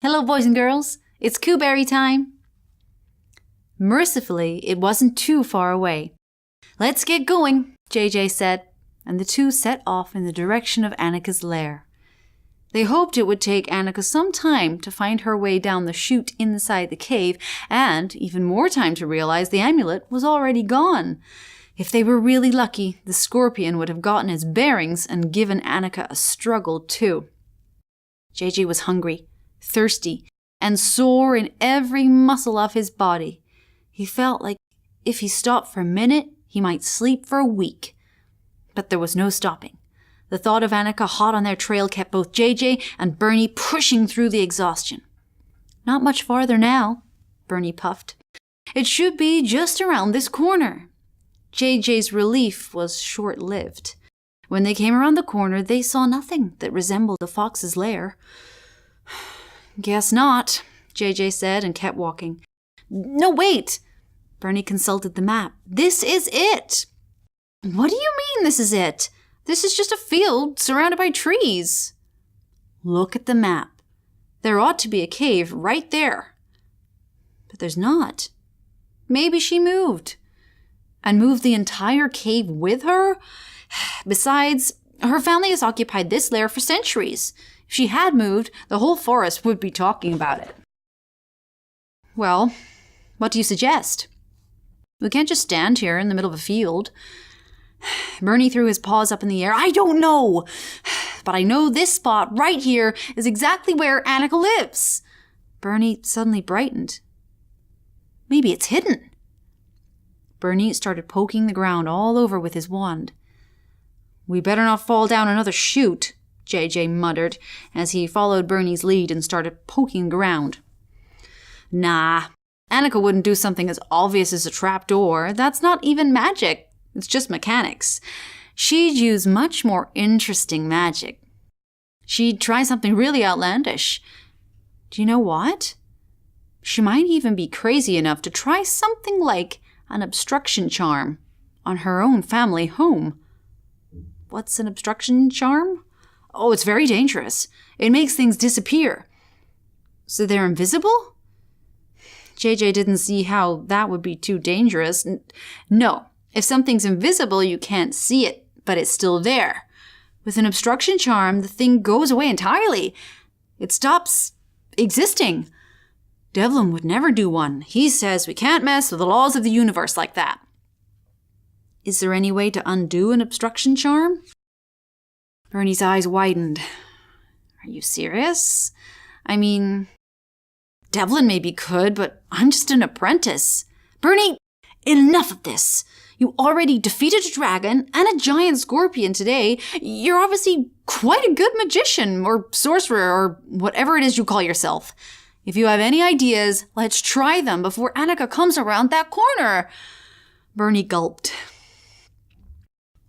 Hello, boys and girls. It's Cooberry time. Mercifully, it wasn't too far away. Let's get going, JJ said, and the two set off in the direction of Annika's lair. They hoped it would take Annika some time to find her way down the chute inside the cave, and even more time to realize the amulet was already gone. If they were really lucky, the scorpion would have gotten his bearings and given Annika a struggle too. JJ was hungry, thirsty, and sore in every muscle of his body. He felt like if he stopped for a minute, he might sleep for a week. But there was no stopping. The thought of Annika hot on their trail kept both JJ and Bernie pushing through the exhaustion. Not much farther now, Bernie puffed. It should be just around this corner. JJ's relief was short-lived. When they came around the corner, they saw nothing that resembled a fox's lair. Guess not, JJ said and kept walking. No, wait! Bernie consulted the map. This is it! What do you mean this is it? This is just a field surrounded by trees. Look at the map. There ought to be a cave right there. But there's not. Maybe she moved. And moved the entire cave with her? Besides, her family has occupied this lair for centuries. If she had moved, the whole forest would be talking about it. Well, what do you suggest? We can't just stand here in the middle of a field. Bernie threw his paws up in the air. I don't know, but I know this spot right here is exactly where Annika lives. Bernie suddenly brightened. Maybe it's hidden. Bernie started poking the ground all over with his wand. We better not fall down another chute, JJ muttered as he followed Bernie's lead and started poking the ground. Nah, Annika wouldn't do something as obvious as a trapdoor. That's not even magic. It's just mechanics. She'd use much more interesting magic. She'd try something really outlandish. Do you know what? She might even be crazy enough to try something like an obstruction charm on her own family home. What's an obstruction charm? Oh, it's very dangerous. It makes things disappear. So they're invisible? JJ didn't see how that would be too dangerous. No. If something's invisible, you can't see it, but it's still there. With an obstruction charm, the thing goes away entirely. It stops existing. Devlin would never do one. He says we can't mess with the laws of the universe like that. Is there any way to undo an obstruction charm? Bernie's eyes widened. Are you serious? I mean, Devlin maybe could, but I'm just an apprentice. Bernie, enough of this. You already defeated a dragon and a giant scorpion today. You're obviously quite a good magician or sorcerer or whatever it is you call yourself. If you have any ideas, let's try them before Annika comes around that corner. Bernie gulped.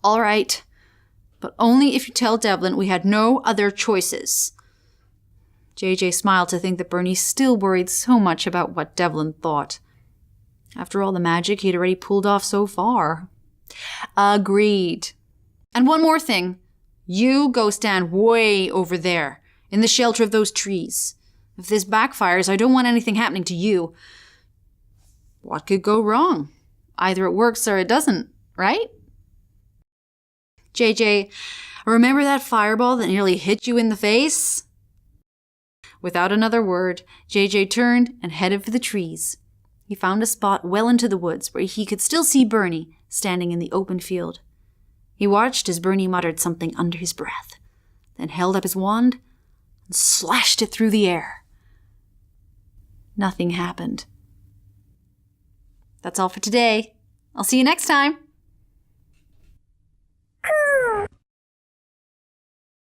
All right, but only if you tell Devlin we had no other choices. JJ smiled to think that Bernie still worried so much about what Devlin thought. After all the magic he'd already pulled off so far. Agreed. And one more thing. You go stand way over there, in the shelter of those trees. If this backfires, I don't want anything happening to you. What could go wrong? Either it works or it doesn't, right? JJ, remember that fireball that nearly hit you in the face? Without another word, JJ turned and headed for the trees. He found a spot well into the woods where he could still see Bernie standing in the open field. He watched as Bernie muttered something under his breath, then held up his wand and slashed it through the air. Nothing happened. That's all for today. I'll see you next time.